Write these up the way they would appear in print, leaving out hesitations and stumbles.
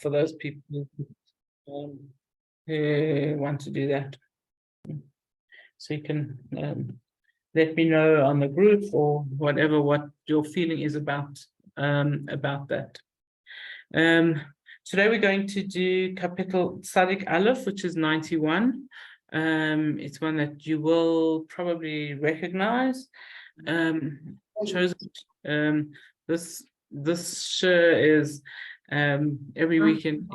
for those people who want to do that. So you can let me know on the group or whatever what your feeling is about that. Today we're going to do Kapitel Tzadik Aleph, which is 91. It's one that you will probably recognize. Chosen this shir is every weekend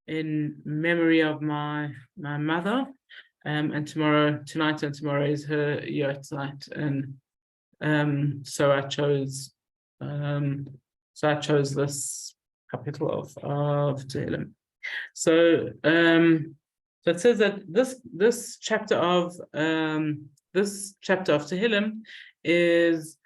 in memory of my mother, and tonight and tomorrow is her yahrzeit, and so I chose this kapitel of Tehillim. So it says that this chapter of Tehillim is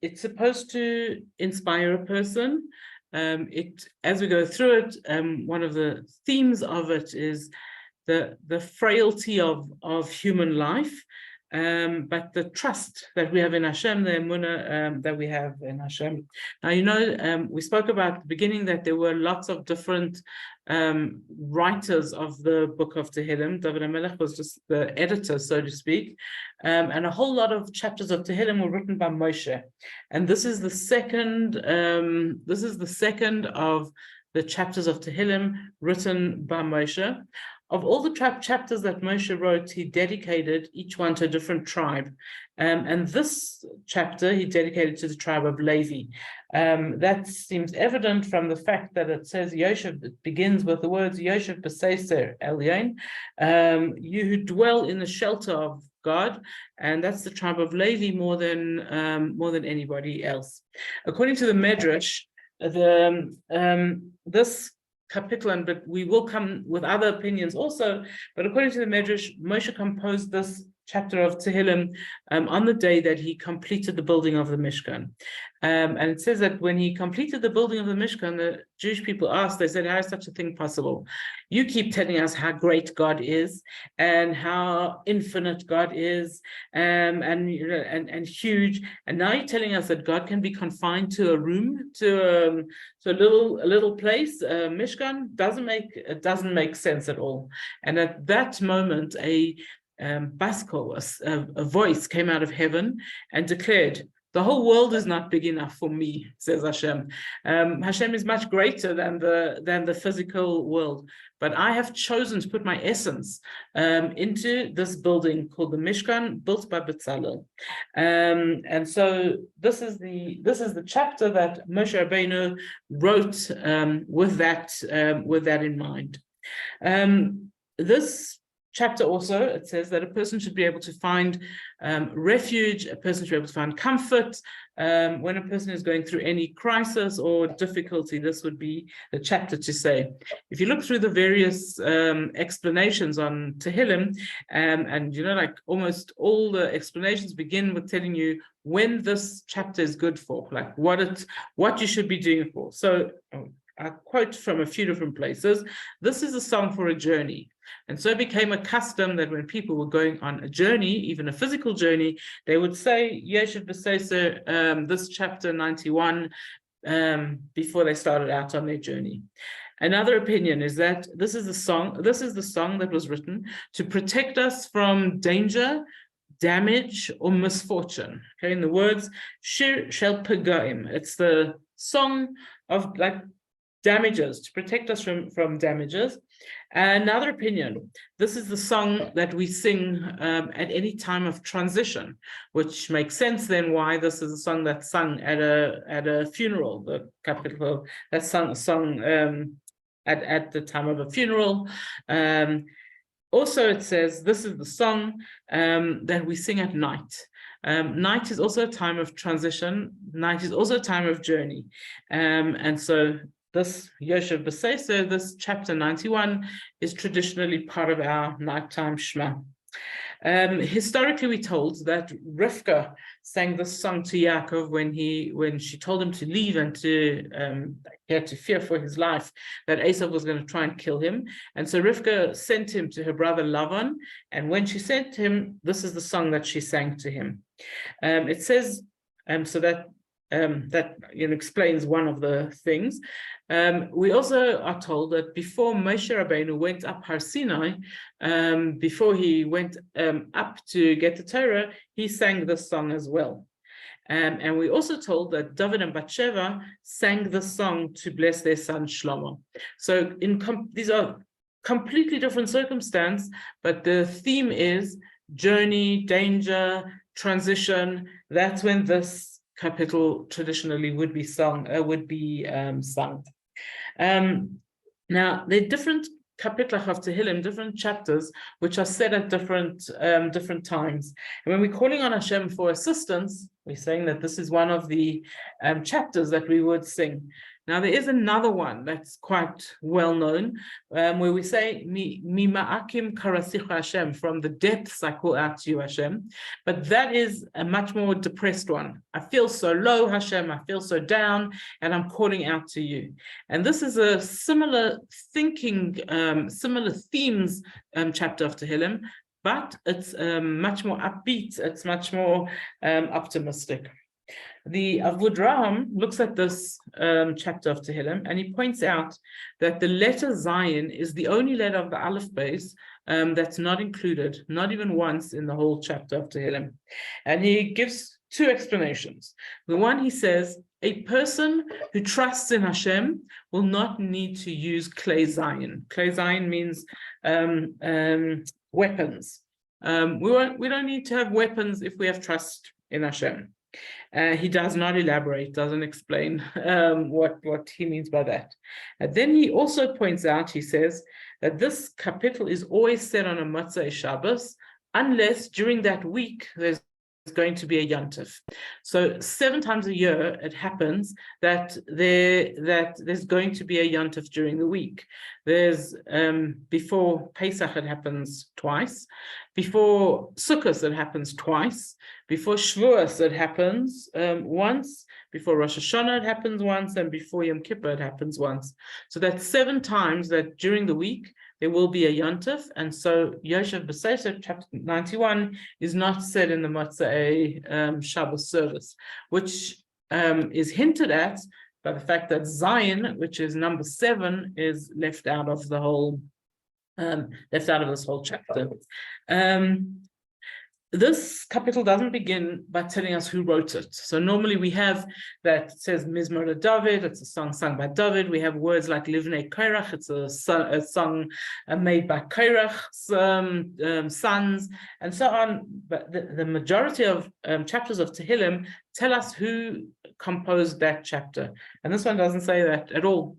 it's supposed to inspire a person. As we go through it, one of the themes of it is the frailty of human life, but the trust that we have in Hashem, the emunah that we have in Hashem. Now, we spoke about at the beginning that there were lots of different writers of the book of Tehillim. David HaMelech was just the editor, so to speak, and a whole lot of chapters of Tehillim were written by Moshe. And this is the second. This is the second of the chapters of Tehillim written by Moshe. Of all the chapters that Moshe wrote, he dedicated each one to a different tribe. And this chapter he dedicated to the tribe of Levi. That seems evident from the fact that it says Yoshev, it begins with the words Yoshev B'Seser Elyon, you who dwell in the shelter of God, and that's the tribe of Levi more than anybody else. According to the Medrash, this kapitel, but we will come with other opinions also, but according to the Medrash, Moshe composed this chapter of Tehillim on the day that he completed the building of the Mishkan. And it says that when he completed the building of the Mishkan, the Jewish people asked, they said, how is such a thing possible? You keep telling us how great God is and how infinite God is, and huge, and now you're telling us that God can be confined to a room, to a little place. Mishkan doesn't make sense at all. And at that moment, a voice came out of heaven and declared, the whole world is not big enough for me, says Hashem. Hashem is much greater than the physical world, but I have chosen to put my essence into this building called the Mishkan, built by Bezalel. And so this is the chapter that Moshe Rabbeinu wrote with that in mind. This chapter also, it says that a person should be able to find refuge, a person should be able to find comfort when a person is going through any crisis or difficulty. This would be the chapter to say. If you look through the various explanations on Tehillim, and like almost all the explanations begin with telling you when this chapter is good for, like what you should be doing it for. So I quote from a few different places. This is a song for a journey. And so it became a custom that when people were going on a journey, even a physical journey, they would say Yoshev B'Seser, this chapter 91, before they started out on their journey. Another opinion is that this is the song that was written to protect us from danger, damage, or misfortune. Okay, in the words Shir Shel Pagaim, it's the song of like damages, to protect us from damages. Another opinion, this is the song that we sing at any time of transition, which makes sense then why this is a song that's sung at a funeral, the kapitel that's sung at the time of a funeral. Also, it says this is the song that we sing at night. Night is also a time of transition. Night is also a time of journey. And so this Yoshev B'Seser, this chapter 91, is traditionally part of our nighttime Shema. Historically, we're told that Rivka sang this song to Yaakov when she told him to leave and he had to fear for his life, that Esau was going to try and kill him. And so Rivka sent him to her brother Lavan, and when she sent him, this is the song that she sang to him. It says, so that that explains one of the things. We also are told that before Moshe Rabbeinu went up Har Sinai, before he went up to get the Torah, he sang this song as well. And we also told that David and Bathsheba sang the song to bless their son Shlomo. So these are completely different circumstances, but the theme is journey, danger, transition. That's when this capital traditionally would be sung. Now, there are different Kapitlach of Tehillim, different chapters, which are said at different times. And when we're calling on Hashem for assistance, we're saying that this is one of the chapters that we would sing. Now, there is another one that's quite well known, where we say, Mi ma'akim karasicha Hashem, from the depths I call out to you, Hashem. But that is a much more depressed one. I feel so low, Hashem, I feel so down, and I'm calling out to you. And this is a similar thinking, similar themes chapter of Tehillim, but it's much more upbeat, it's much more optimistic. The Avud Raham looks at this chapter of Tehillim, and he points out that the letter Zion is the only letter of the Aleph base that's not included, not even once, in the whole chapter of Tehillim. And he gives two explanations. The one, he says, a person who trusts in Hashem will not need to use Klei Zion. Klei Zion means weapons. We don't need to have weapons if we have trust in Hashem. He does not elaborate, doesn't explain what he means by that. And then he also points out, he says, that this capital is always said on a Motzei Shabbos, unless during that week there's going to be a Yontif. So 7 times a year it happens that there's going to be a Yontif during the week. There's before Pesach it happens twice, before Sukkot it happens twice, before Shavuos it happens once, before Rosh Hashanah it happens once, and before Yom Kippur it happens once. So that's 7 times that during the week there will be a Yontif, and so Yoshev B'Seser, chapter 91, is not said in the Motzei Shabbos service, which is hinted at by the fact that Zion, which is number 7, is left out of the whole, left out of this whole chapter. This capital doesn't begin by telling us who wrote it. So normally we have that says Mizmor David, it's a song sung by David. We have words like Livnei Korach, it's a song made by Korach's sons, and so on. But the majority of chapters of Tehillim tell us who composed that chapter. And this one doesn't say that at all.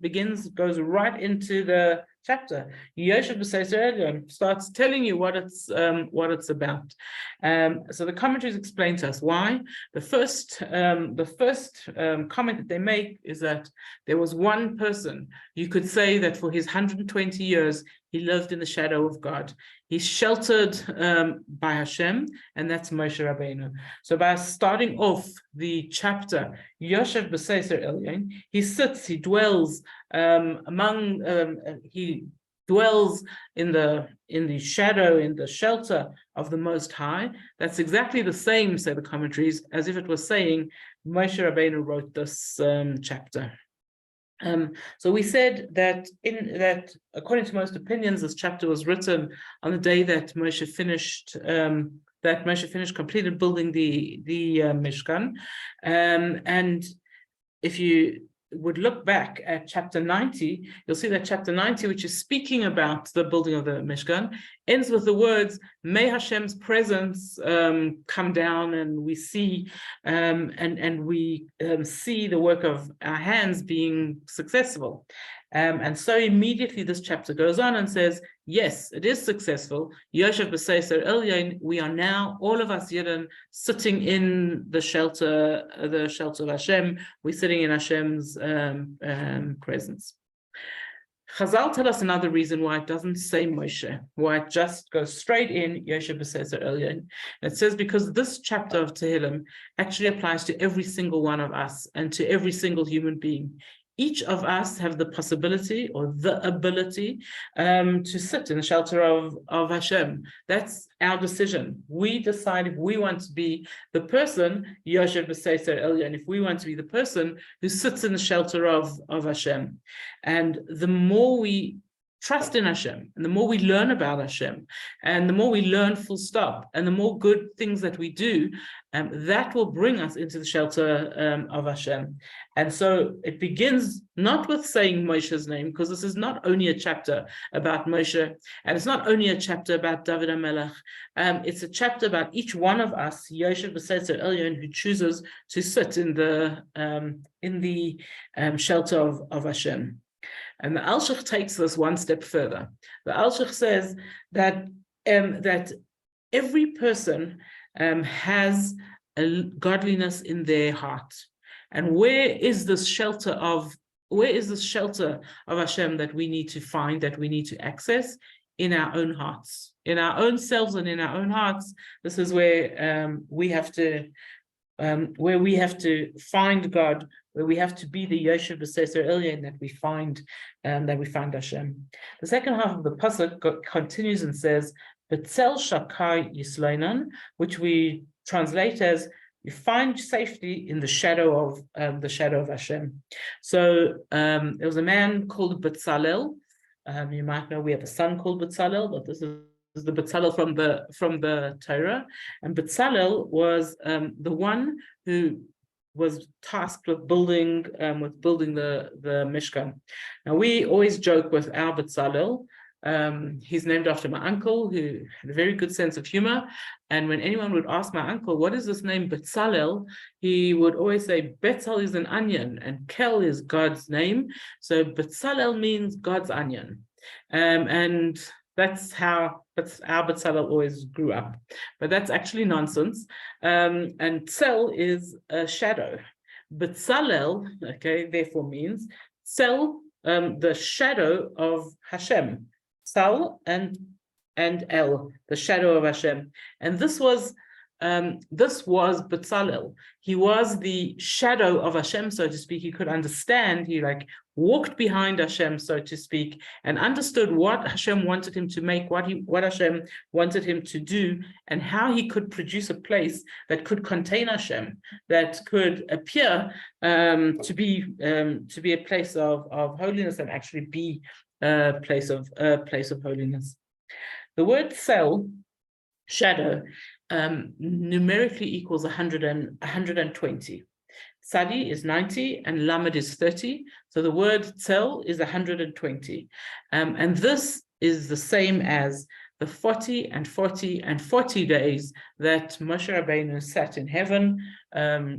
Goes right into the chapter. Yoshev B'Seser Elyon starts telling you what it's about. So the commentaries explain to us why. The first comment that they make is that there was one person, you could say that for his 120 years he lived in the shadow of God. He's sheltered by Hashem, and that's Moshe Rabbeinu. So by starting off the chapter, Yoshev B'Seser Elyon, he sits, he dwells he dwells in the shadow, in the shelter of the Most High. That's exactly the same, say the commentaries, as if it was saying Moshe Rabbeinu wrote this chapter. So we said that according to most opinions, this chapter was written on the day that Moshe completed building the Mishkan, and if you would look back at chapter 90, you'll see that chapter 90, which is speaking about the building of the Mishkan, ends with the words, may Hashem's presence come down, and we see see the work of our hands being successful. And so immediately this chapter goes on and says, yes, it is successful. Yoshev B'Seser Elyon, we are now, all of us Yidden, sitting in the shelter of Hashem. We're sitting in Hashem's presence. Chazal tell us another reason why it doesn't say Moshe, why it just goes straight in Yoshev B'Seser Elyon. It says because this chapter of Tehillim actually applies to every single one of us and to every single human being. each of us have the possibility or the ability to sit in the shelter of Hashem. That's our decision. We decide if we want to be the person, Yoshev B'Seser Elyon, if we want to be the person who sits in the shelter of Hashem. And the more we trust in Hashem, and the more we learn about Hashem, and the more we learn full stop, and the more good things that we do, that will bring us into the shelter of Hashem. And so it begins not with saying Moshe's name, because this is not only a chapter about Moshe, and it's not only a chapter about David HaMelech, it's a chapter about each one of us, Yoshev B'Seser Elyon, who chooses to sit in the shelter of Hashem. And the Alshich takes this one step further. The Alshich says that that every person has a godliness in their heart. And where is this shelter of Hashem that we need to find, that we need to access? In our own hearts, in our own selves, and in our own hearts. This is where we have to find God, where we have to be the Yoshev B'Seser Elyon, that we find Hashem. The second half of the pasuk continues and says, "B'tzel shakai yisleinan," which we translate as "you find safety in the shadow of Hashem." So there was a man called Betzalel. You might know we have a son called Betzalel, but this is the Betzalel from the Torah, and Betzalel was the one who was tasked with building the Mishkan. Now we always joke with our Betzalel. He's named after my uncle, who had a very good sense of humor. And when anyone would ask my uncle, "What is this name Betzalel?" he would always say, "Betzal is an onion, and Kel is God's name. So Betzalel means God's onion." And that's how our Betzalel always grew up. But that's actually nonsense. And Tzel is a shadow. Betzalel, okay, therefore means Tzel, the shadow of Hashem. Tzel and El, the shadow of Hashem. And this was Betzalel. He was the shadow of Hashem, so to speak. He could understand, he walked behind Hashem, so to speak, and understood what Hashem wanted him to make, what Hashem wanted him to do, and how he could produce a place that could contain Hashem, that could appear to be a place of holiness, and actually be a place of holiness. The word Tzel, shadow, numerically equals 120. Tzadi is 90 and Lamed is 30. So the word Tzel is 120. And this is the same as the 40 and 40 and 40 days that Moshe Rabbeinu sat in heaven,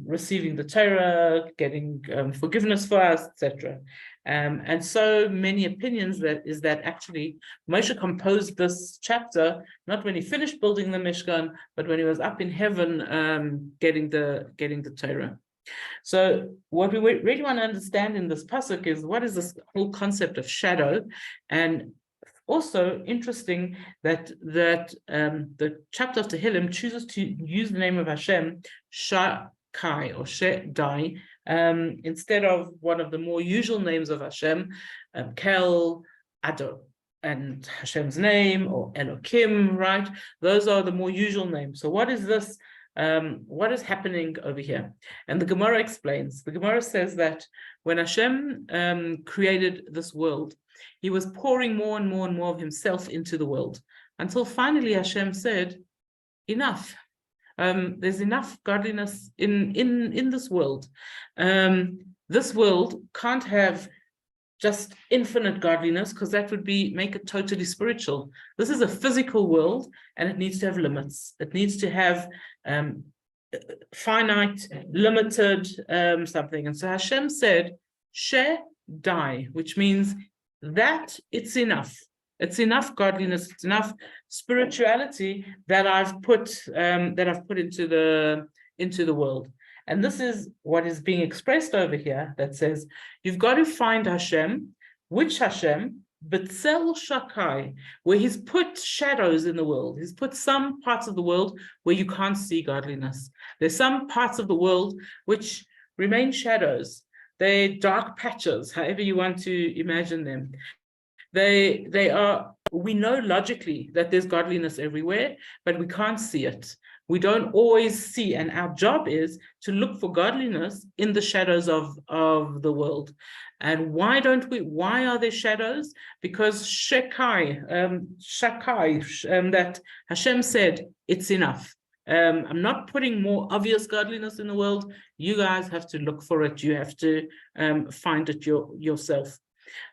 receiving the Torah, getting forgiveness for us, etc. And so many opinions that actually Moshe composed this chapter not when he finished building the Mishkan, but when he was up in heaven, getting the Torah. So what we really want to understand in this pasuk is, what is this whole concept of shadow? And also interesting that the chapter of Tehillim chooses to use the name of Hashem, Shakai or Shedai, instead of one of the more usual names of Hashem, Kel, Ado, and Hashem's name, or Elokim, right? Those are the more usual names. So what is this? What is happening over here? And the Gemara explains. The Gemara says that when Hashem created this world, he was pouring more and more and more of himself into the world, until finally Hashem said, enough. There's enough godliness in this world. This world can't have just infinite godliness, because that would make it totally spiritual. This is a physical world, and it needs to have limits. It needs to have finite, limited something. And so Hashem said, She die, which means that it's enough. It's enough godliness, it's enough spirituality that I've put into the world. And this is what is being expressed over here, that says, you've got to find Hashem. Which Hashem? B'tzel shakai, where he's put shadows in the world. He's put some parts of the world where you can't see godliness. There's some parts of the world which remain shadows. They're dark patches, however you want to imagine them. They are, we know logically that there's godliness everywhere, but we can't see it. We don't always see, and our job is to look for godliness in the shadows of the world. And why don't we? Why are there shadows? Because Shakai, that Hashem said, it's enough. I'm not putting more obvious godliness in the world. You guys have to look for it. You have to find it yourself.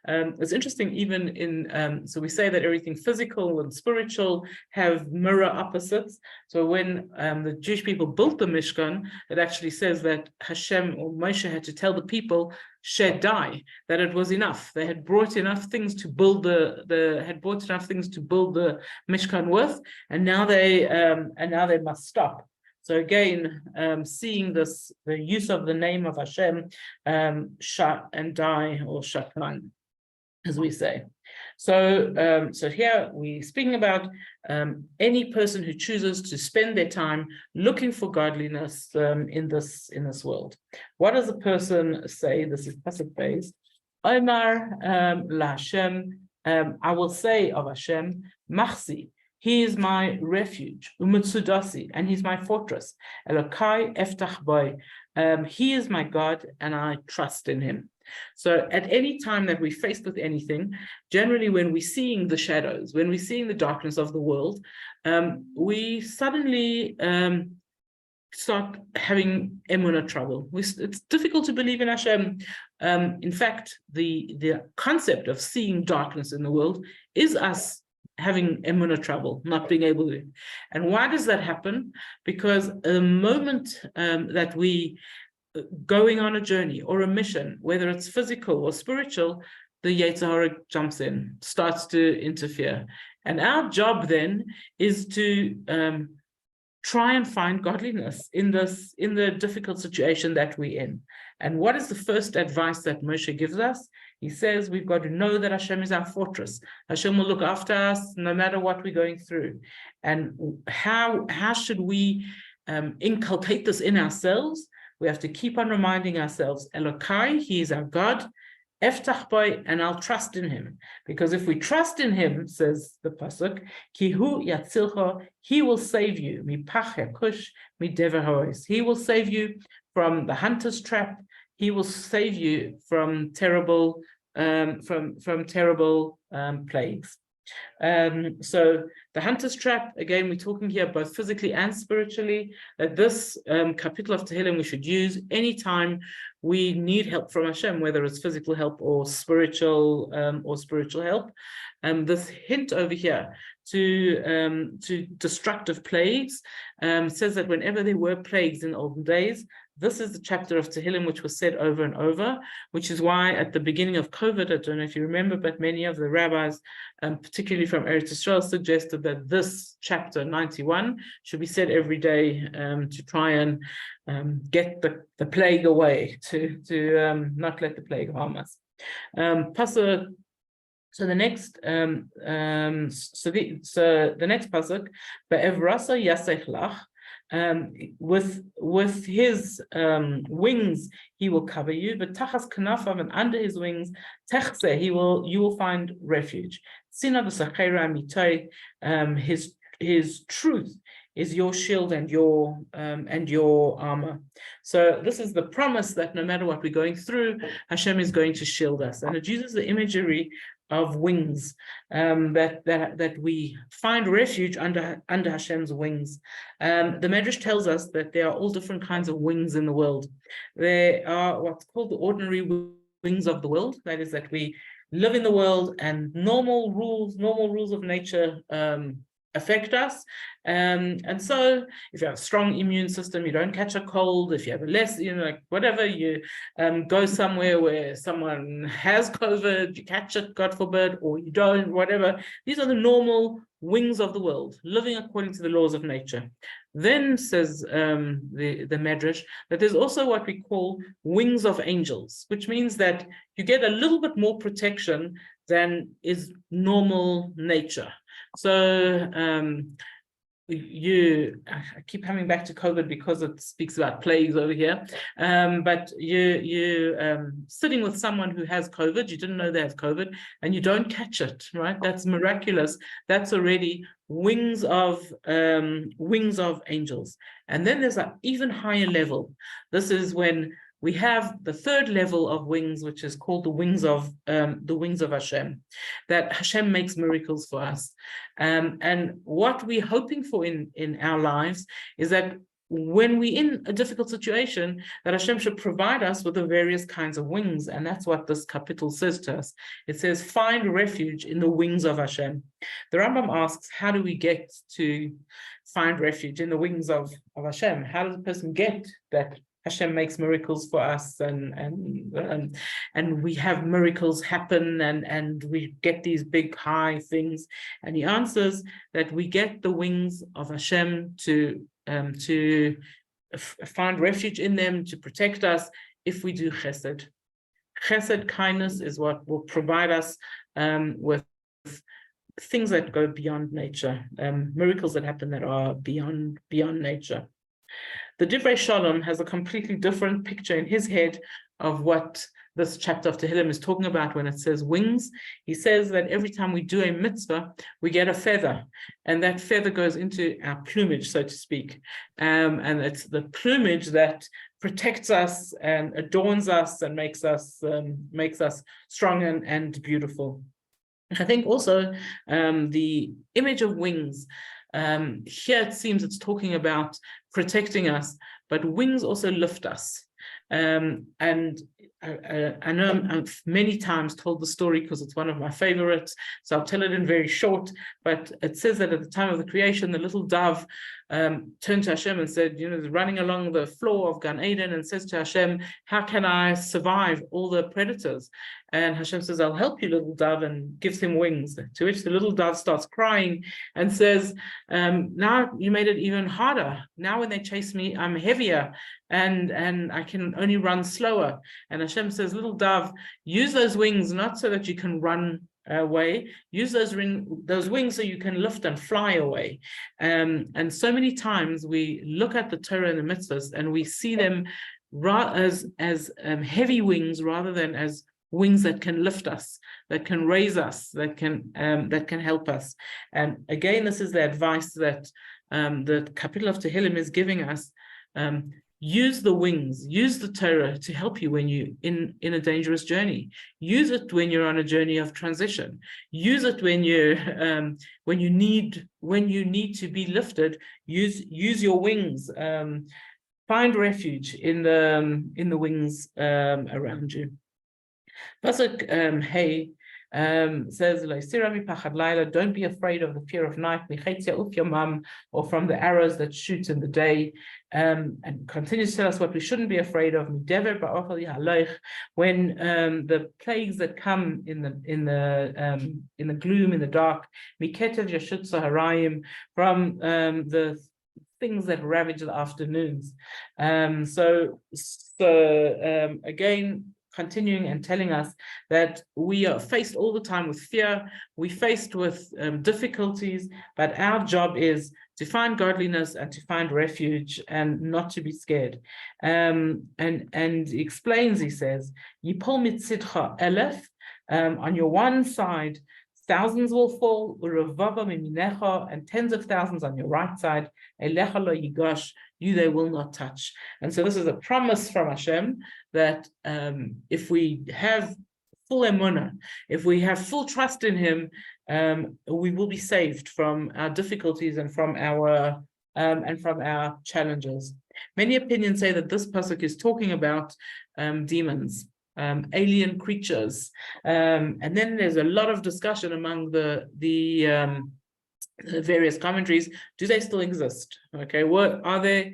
It's interesting, even in, so we say that everything physical and spiritual have mirror opposites. So when the Jewish people built the Mishkan, it actually says that Hashem or Moshe had to tell the people, Shedai, that it was enough. They had brought enough things to build the Mishkan with, and now they must stop. So again, seeing this, the use of the name of Hashem, Shat and Dai, or Shatan, as we say. So, so here we're speaking about any person who chooses to spend their time looking for godliness in this world. What does a person say? This is pasuk based. Omar la Hashem, I will say of Hashem, Machsi. He is my refuge, Umutsudasi, and he's my fortress. Elokai eftach boy. He is my God, and I trust in him. So at any time that we're faced with anything, generally when we're seeing the shadows, when we're seeing the darkness of the world, we suddenly start having emunah trouble. It's difficult to believe in Hashem. In fact, the concept of seeing darkness in the world is us having emunah trouble, not being able to. And why does that happen? Because the moment that we going on a journey or a mission, whether it's physical or spiritual, the Yetzer Hara jumps in, starts to interfere. And our job then is to try and find godliness in the difficult situation that we're in. And what is the first advice that Moshe gives us? He says we've got to know that Hashem is our fortress. Hashem will look after us no matter what we're going through. And how should we inculcate this in ourselves? We have to keep on reminding ourselves, Elokai, he is our God, Eftach boy, and I'll trust in him. Because if we trust in him, says the pasuk, Kihu yatzilcha, he will save you. Mipach yakush, midever hois. He will save you from the hunter's trap. He will save you from terrible plagues. So the hunter's trap, again, we're talking here both physically and spiritually, that this kapitel of Tehillim we should use anytime we need help from Hashem, whether it's physical help or spiritual help. This hint over here to destructive plagues says that whenever there were plagues in olden days, this is the chapter of Tehillim which was said over and over, which is why at the beginning of COVID, I don't know if you remember, but many of the rabbis, particularly from Eretz Yisrael, suggested that this chapter 91 should be said every day to try and get the plague away, to not let the plague harm us. So the next, the next pasuk, be'evrasa yasech lach. With his wings he will cover you, but tachas kanafav, and under his wings techse, you will find refuge. Sina v'sachera mitay, his truth is your shield and your armor. So this is the promise that no matter what we're going through, Hashem is going to shield us, and it uses the imagery of wings, that we find refuge under Hashem's wings. The Medrash tells us that there are all different kinds of wings in the world. There are what's called the ordinary wings of the world. That is, that we live in the world and normal rules of nature affect us. And so if you have a strong immune system, you don't catch a cold. If you have a less, like whatever, you go somewhere where someone has COVID, you catch it, God forbid, or you don't, whatever. These are the normal wings of the world, living according to the laws of nature. Then says the Medrash that there's also what we call wings of angels, which means that you get a little bit more protection than is normal nature. So I keep coming back to COVID because it speaks about plagues over here. But you sitting with someone who has COVID, you didn't know they have COVID, and you don't catch it, right? That's miraculous. That's already wings of angels. And then there's an even higher level. This is when we have the third level of wings, which is called the wings of Hashem, that Hashem makes miracles for us. And what we're hoping for in our lives is that when we're in a difficult situation, that Hashem should provide us with the various kinds of wings. And that's what this kapitel says to us. It says, find refuge in the wings of Hashem. The Rambam asks, how do we get to find refuge in the wings of Hashem? How does a person get that Hashem makes miracles for us, and we have miracles happen, and we get these big high things? And he answers that we get the wings of Hashem to find refuge in them, to protect us, if we do chesed. Chesed, kindness, is what will provide us with things that go beyond nature, miracles that happen that are beyond nature. The Divrei Shalom has a completely different picture in his head of what this chapter of Tehillim is talking about when it says wings. He says that every time we do a mitzvah, we get a feather, and that feather goes into our plumage, so to speak. And it's the plumage that protects us and adorns us and makes us strong and beautiful. I think also the image of wings, here it seems it's talking about protecting us, but wings also lift us. And I know I've many times told the story because it's one of my favorites, so I'll tell it in very short, but it says that at the time of the creation, the little dove turned to Hashem and said, running along the floor of Gan Eden, and says to Hashem, how can I survive all the predators? And Hashem says, I'll help you, little dove, and gives him wings. To which the little dove starts crying and says, now you made it even harder. Now when they chase me, I'm heavier, and I can only run slower. And Hashem says, little dove, use those wings not so that you can run away, use those wings so you can lift and fly away. And so many times we look at the Torah and the mitzvahs and we see them as heavy wings rather than as wings that can lift us, that can raise us, that can help us. And again, this is the advice that the kapitel of Tehillim is giving us. Use the wings, use the Torah to help you when you're in a dangerous journey. Use it when you're on a journey of transition. Use it when you need to be lifted. Use your wings. Find refuge in the wings around you. Pasuk Hey says, don't be afraid of the fear of night, or from the arrows that shoot in the day. And continues to tell us what we shouldn't be afraid of. When the plagues that come in the gloom, in the dark, from the things that ravage the afternoons. So again, continuing and telling us that we are faced all the time with fear, we're faced with difficulties, but our job is to find godliness and to find refuge and not to be scared. And he explains, he says, Yipol mitzidcha elef, on your one side, thousands will fall, and tens of thousands on your right side, elecha lo yigash, you they will not touch. And so this is a promise from Hashem that if we have full emunah, if we have full trust in him, we will be saved from our difficulties and from our challenges. Many opinions say that this pasuk is talking about demons, alien creatures, and then there's a lot of discussion among the various commentaries. Do they still exist? Okay, what are they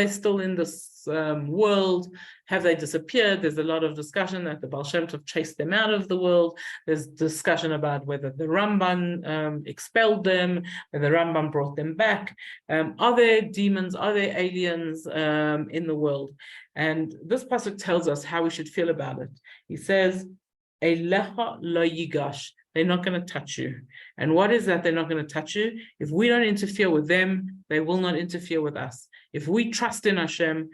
still in this world? Have they disappeared? There's a lot of discussion that the Baal Shem Tov chased them out of the world. There's discussion about whether the Ramban expelled them, whether the Ramban brought them back. Are there demons? Are there aliens in the world? And this pasuk tells us how we should feel about it. He says, Eilecha lo yigash, they're not going to touch you. And what is that they're not going to touch you? If we don't interfere with them, they will not interfere with us. If we trust in Hashem,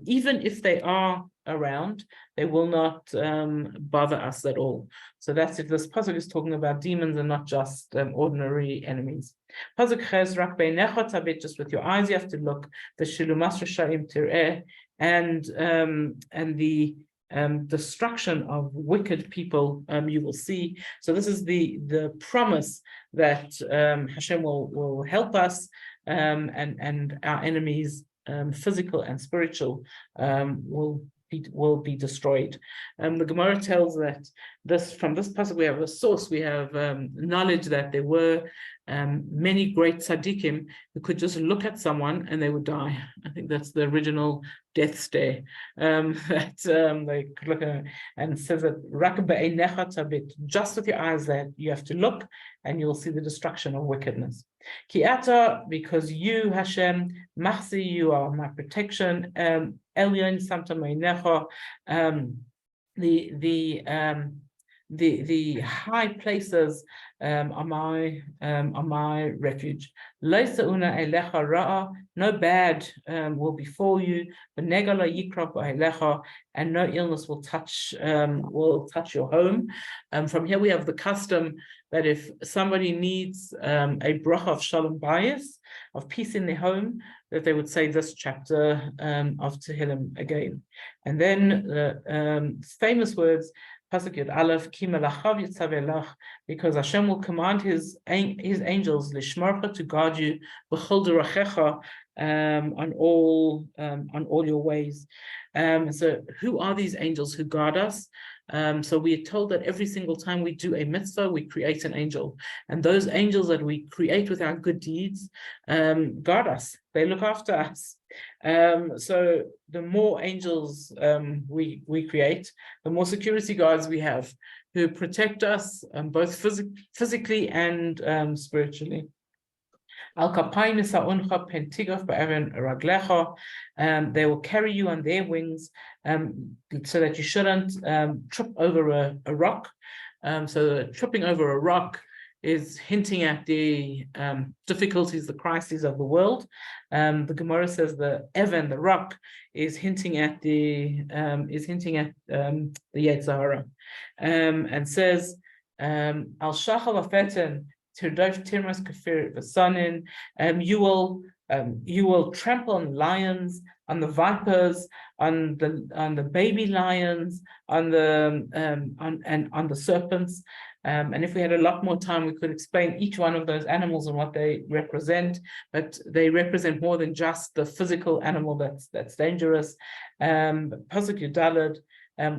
even if they are around, they will not bother us at all. So that's if this pasuk is talking about demons and not just ordinary enemies. Pasuk ches rak beinecha tabit, just with your eyes you have to look. The shilumas reshaim tireh, and the destruction of wicked people you will see. So this is the promise that Hashem will help us, and our enemies, physical and spiritual, will be destroyed. The Gemara tells that from this pasuk we have a source, we have knowledge that there were many great tzaddikim who could just look at someone and they would die. I think that's the original death stare. They could look at, and it says that rak be'einecha tabit, just with your eyes that you have to look and you'll see the destruction of wickedness. Ki ata, because you, Hashem, machzi, you are my protection. Elyon samta meinecha, the high places are my refuge. No bad will befall you, and no illness will touch your home. From here we have the custom that if somebody needs a bracha of shalom bayis, of peace in their home, that they would say this chapter of Tehillim again. And then the famous words, Pasuk Yud Aleph, Ki melachav yitzavelach, because Hashem will command his angels, lishmarcha, to guard you, b'chol derachecha, on all your ways. So who are these angels who guard us? So we are told that every single time we do a mitzvah, we create an angel. And those angels that we create with our good deeds guard us. They look after us. So the more angels we create, the more security guards we have who protect us both physically and spiritually. They will carry you on their wings, so that you shouldn't trip over a rock. So tripping over a rock is hinting at the difficulties, the crises of the world. The Gemara says the Evan, the rock, is hinting at the Yetzer Hara, and says Al Shachal Afetin Tirdof Tirmas Kafir Vasanin. You will trample on lions, on the vipers, on the baby lions, on the serpents. And if we had a lot more time, we could explain each one of those animals and what they represent, but they represent more than just the physical animal that's dangerous. Pasuk Yud Daled,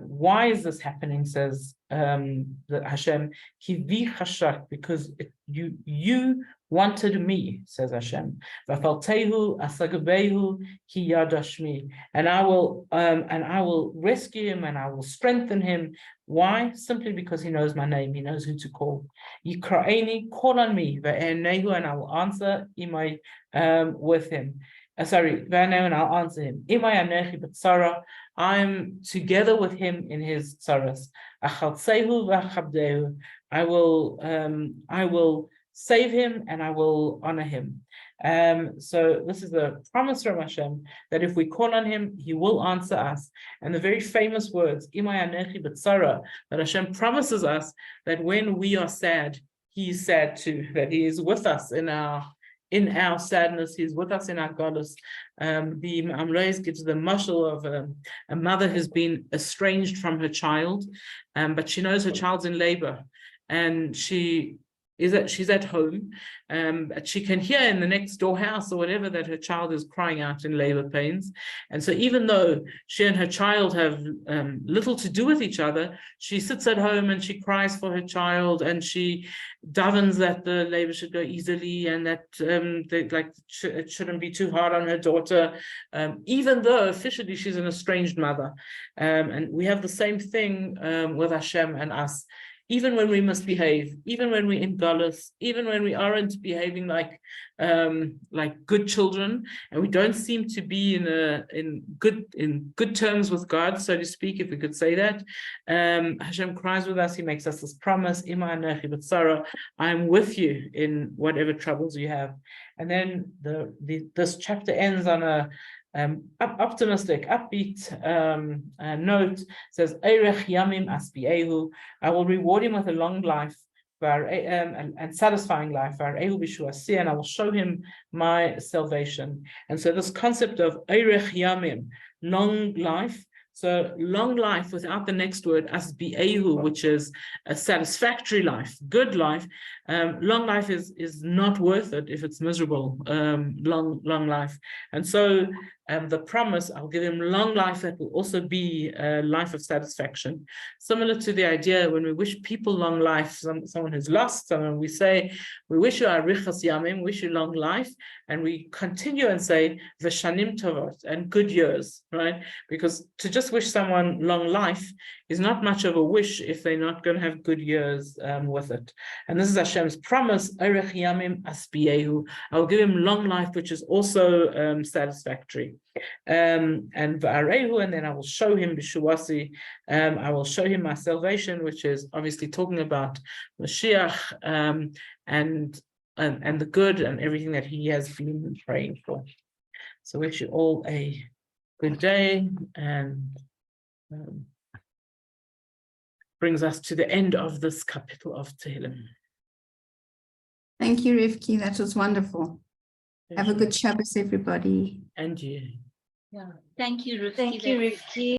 why is this happening, says Hashem, Kivi chashak, because you wanted me, says Hashem. V'afaltehu asagabehu ki yadashmi, and I will rescue him and I will strengthen him. Why? Simply because he knows my name. He knows who to call. Yikra'eni, call on me, ve'enehu, and I will answer imay with him. And I'll answer him. Imay anechi b'tzara, I'm together with him in his tzaras. Achaltzehu v'achabdehu, I will save him and I will honor him. So this is the promise from Hashem that if we call on him, he will answer us. And the very famous words, Imay anechi b'tzara, that Hashem promises us that when we are sad, he is sad too, that he is with us in our sadness, he's with us in our godless. The Amreis gives the mashal of a mother who's been estranged from her child, but she knows her child's in labor, and she's at home, but she can hear in the next door house or whatever that her child is crying out in labor pains. And so even though she and her child have little to do with each other, she sits at home and she cries for her child, and she davens that the labor should go easily and that it shouldn't be too hard on her daughter, even though officially she's an estranged mother. And we have the same thing with Hashem and us. even when we misbehave, even when we're in galus, even when we aren't behaving like good children, and we don't seem to be in good terms with God, so to speak, if we could say that. Hashem cries with us. He makes us this promise: "Ima anechi b'tzara," I am with you in whatever troubles you have. And then this chapter ends on a optimistic, upbeat note. Says, "Eirech yamim asbiehu," I will reward him with a long life and satisfying life, and I will show him my salvation. And so this concept of Eirech Yamim, long life. So long life without the next word, asbiehu, which is a satisfactory life, good life. Long life is not worth it if it's miserable. Long life. And so the promise, I'll give him long life that will also be a life of satisfaction. Similar to the idea when we wish people long life, someone who's lost someone, we say, we wish you arichas yamim, wish you long life, and we continue and say v'shanim tovot, and good years, right? Because to just wish someone long life is not much of a wish if they're not going to have good years with it. And this is Hashem's promise, Eirech Yamim asbiehu, I will give him long life, which is also satisfactory. And v'arehu, and then I will show him b'shuasi, I will show him my salvation, which is obviously talking about Mashiach and the good and everything that he has been praying for. So wish you all a good day, and brings us to the end of this capital of Tehillim. Thank you, Rivki. That was wonderful. Have a good Shabbos, everybody. And you. Yeah. Thank you, Rivki. Thank you, Rivki.